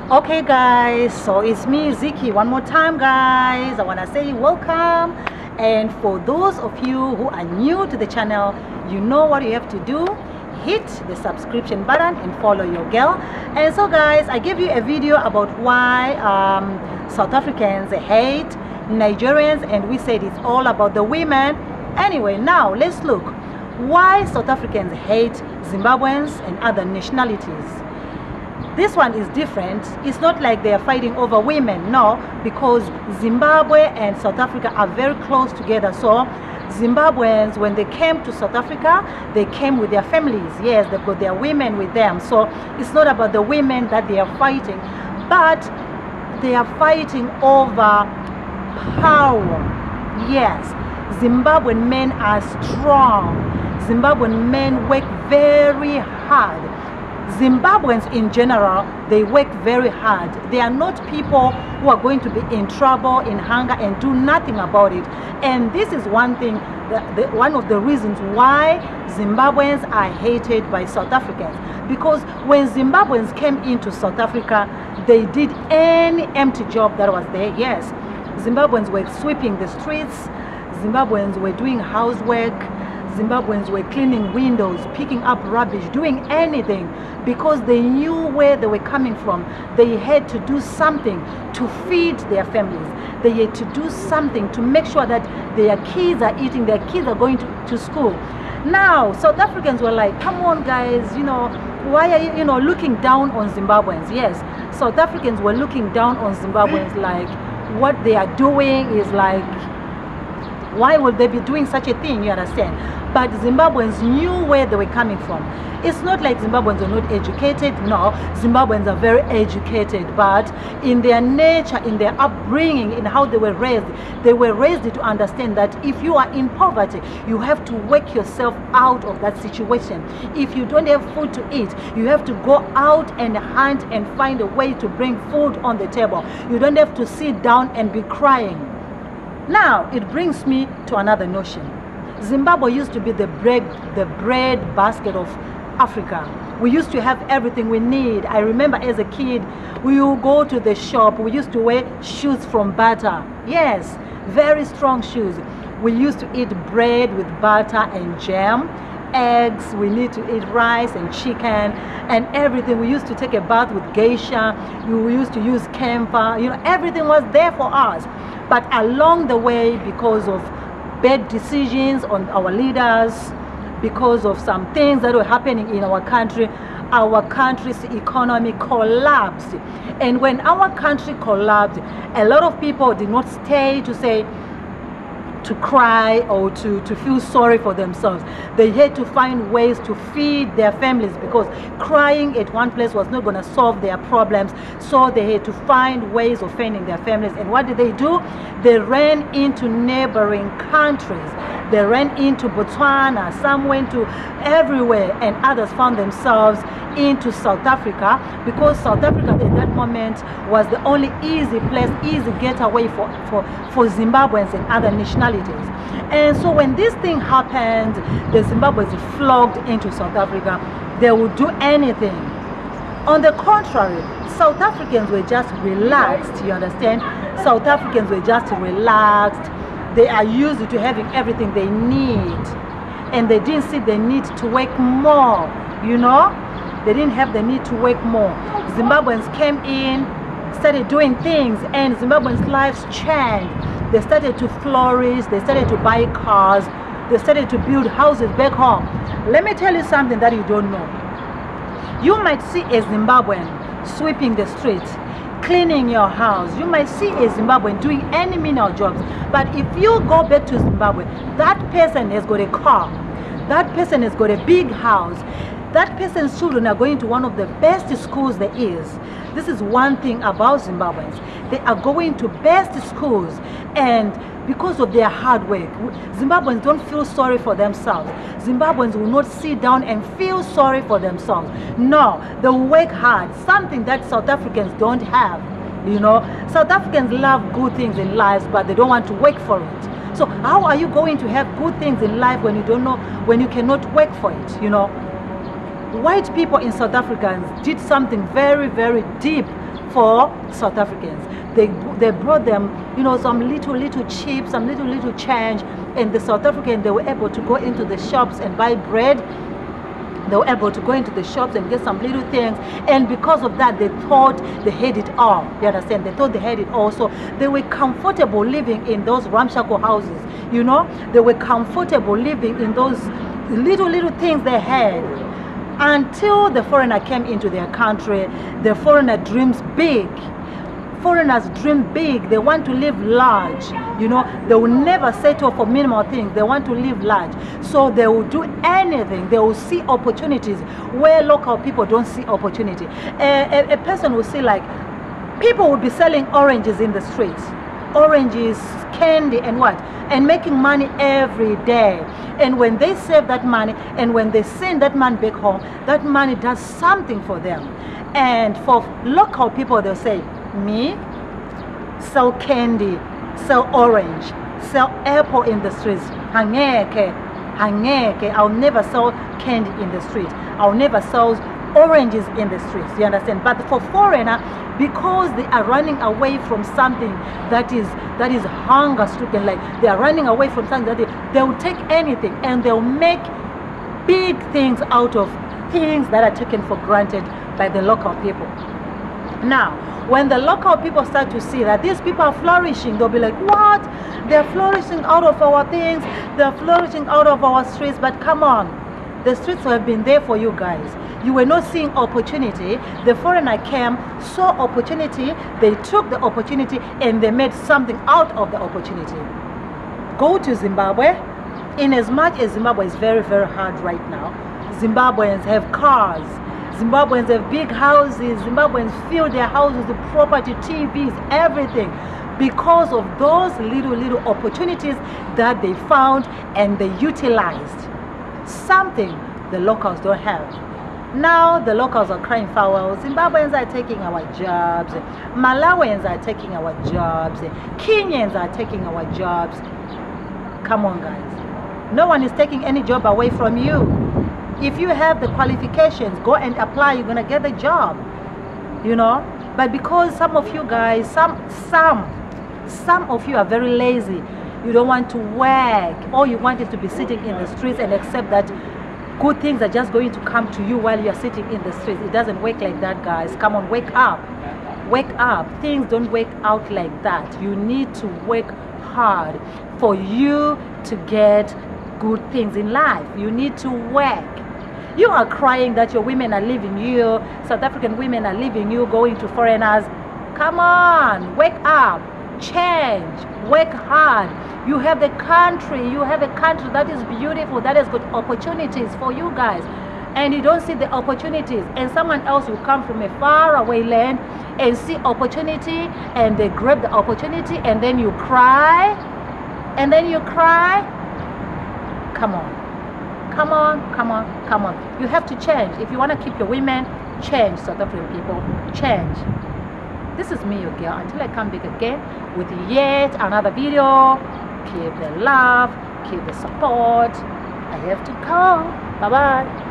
Okay guys, so it's me Ziki one more time guys. I want to say welcome, and for those of you who are new to the channel, you know what you have to do. Hit the subscription button and follow your girl. And so guys, I gave you a video about why South Africans hate Nigerians, and we said it's all about the women. Anyway, now let's look why South Africans hate Zimbabweans and other nationalities. This one is different. It's not like they are fighting over women, no, because Zimbabwe and South Africa are very close together. So Zimbabweans, when they came to South Africa, they came with their families. Yes, they've got their women with them. So it's not about the women that they are fighting, but they are fighting over power. Yes, Zimbabwean men are strong. Zimbabwean men work very hard. Zimbabweans in general, they work very hard. They are not people who are going to be in trouble, in hunger, and do nothing about it. And this is one thing, one of the reasons why Zimbabweans are hated by South Africans. Because when Zimbabweans came into South Africa, they did any empty job that was there. Yes, Zimbabweans were sweeping the streets. Zimbabweans were doing housework. Zimbabweans were cleaning windows, picking up rubbish, doing anything, because they knew where they were coming from. They had to do something to feed their families. They had to do something to make sure that their kids are eating, their kids are going to school. Now, South Africans were like, come on guys, why are you, looking down on Zimbabweans? Yes, South Africans were looking down on Zimbabweans, like what they are doing is like, why would they be doing such a thing, you understand? But Zimbabweans knew where they were coming from. It's not like Zimbabweans are not educated. No, Zimbabweans are very educated, but in their nature, in their upbringing, in how they were raised to understand that if you are in poverty, you have to work yourself out of that situation. If you don't have food to eat, you have to go out and hunt and find a way to bring food on the table. You don't have to sit down and be crying. Now, it brings me to another notion. Zimbabwe used to be the bread basket of Africa. We used to have everything we need. I remember as a kid, we would go to the shop. We used to wear shoes from butter. Yes, very strong shoes. We used to eat bread with butter and jam, eggs. We need to eat rice and chicken and everything. We used to take a bath with geisha. We used to use camphor. Everything was there for us. But along the way, because of bad decisions on our leaders, because of some things that were happening in our country's economy collapsed. And when our country collapsed, a lot of people did not stay to cry or to feel sorry for themselves. They had to find ways to feed their families, because crying at one place was not going to solve their problems. So they had to find ways of feeding their families. And what did they do? They ran into neighboring countries. They ran into Botswana, some went to everywhere, and others found themselves into South Africa, because South Africa at that moment was the only easy place, easy getaway for Zimbabweans and other nationalities. And so when this thing happened, the Zimbabweans flocked into South Africa. They would do anything. On the contrary, South Africans were just relaxed, you understand? South Africans were just relaxed. They are used to having everything they need, and they didn't see the need to work more, They didn't have the need to work more. Zimbabweans came in, started doing things, and Zimbabweans' lives changed. They started to flourish, they started to buy cars, they started to build houses back home. Let me tell you something that you don't know. You might see a Zimbabwean sweeping the streets, cleaning your house. You might see a Zimbabwean doing any menial jobs. But if you go back to Zimbabwe, that person has got a car. That person has got a big house. That person's children are going to one of the best schools there is. This is one thing about Zimbabweans. They are going to best schools, and because of their hard work, Zimbabweans don't feel sorry for themselves. Zimbabweans will not sit down and feel sorry for themselves. No, they work hard, something that South Africans don't have. South Africans love good things in life, but they don't want to work for it. So how are you going to have good things in life when you cannot work for it? White people in South Africa did something very, very deep, for South Africans. They brought them, you know, some little chips, some little change, and the South African, they were able to go into the shops and buy bread. They were able to go into the shops and get some little things, and because of that, they thought they had it all. You understand? They thought they had it all, so they were comfortable living in those ramshackle houses. You know, they were comfortable living in those little things they had, until the foreigner came into their country. The foreigner dreams big. Foreigners dream big. They want to live large. You know, they will never settle for minimal things. They want to live large. So they will do anything. They will see opportunities where local people don't see opportunity. A person will see, like, people will be selling oranges in the streets. Oranges, candy, and what? And making money every day. And when they save that money, and when they send that money back home, that money does something for them. And for local people, they'll say, me, sell candy, sell orange, sell apple in the streets. Hangeke, I'll never sell candy in the street. I'll never sell oranges in the streets. You understand? But for foreigner, because they are running away from something that is hunger stricken, like they are running away from something that they will take anything, and they'll make big things out of things that are taken for granted by the local people. Now, when the local people start to see that these people are flourishing, they'll be like, what? They're flourishing out of our things, they're flourishing out of our streets. But come on, the streets have been there for you guys. You were not seeing opportunity. The foreigner came, saw opportunity, they took the opportunity, and they made something out of the opportunity. Go to Zimbabwe. In as much as Zimbabwe is very hard right now, Zimbabweans have cars. Zimbabweans have big houses. Zimbabweans fill their houses with property, TVs, everything, because of those little opportunities that they found and they utilized. Something the locals don't have. Now the locals are crying foul. Zimbabweans are taking our jobs. Malawians are taking our jobs. Kenyans are taking our jobs. Come on, guys. No one is taking any job away from you. If you have the qualifications, go and apply. You're gonna get the job, you know. But because some of you guys, some of you are very lazy, you don't want to work. All you want is to be sitting in the streets and accept that good things are just going to come to you while you're sitting in the streets. It doesn't work like that, guys. Come on, wake up. Wake up. Things don't work out like that. You need to work hard for you to get good things in life. You need to work. You are crying that your women are leaving you, South African women are leaving you, going to foreigners. Come on, wake up, change, work hard. You have the country, that is beautiful, that has got opportunities for you guys. And you don't see the opportunities, and someone else will come from a faraway land and see opportunity, and they grab the opportunity, and then you cry, Come on. Come on. You have to change. If you want to keep your women, change, South African people. Change. This is me, your girl. Until I come back again with yet another video. Keep the love, keep the support. I have to go. Bye-bye.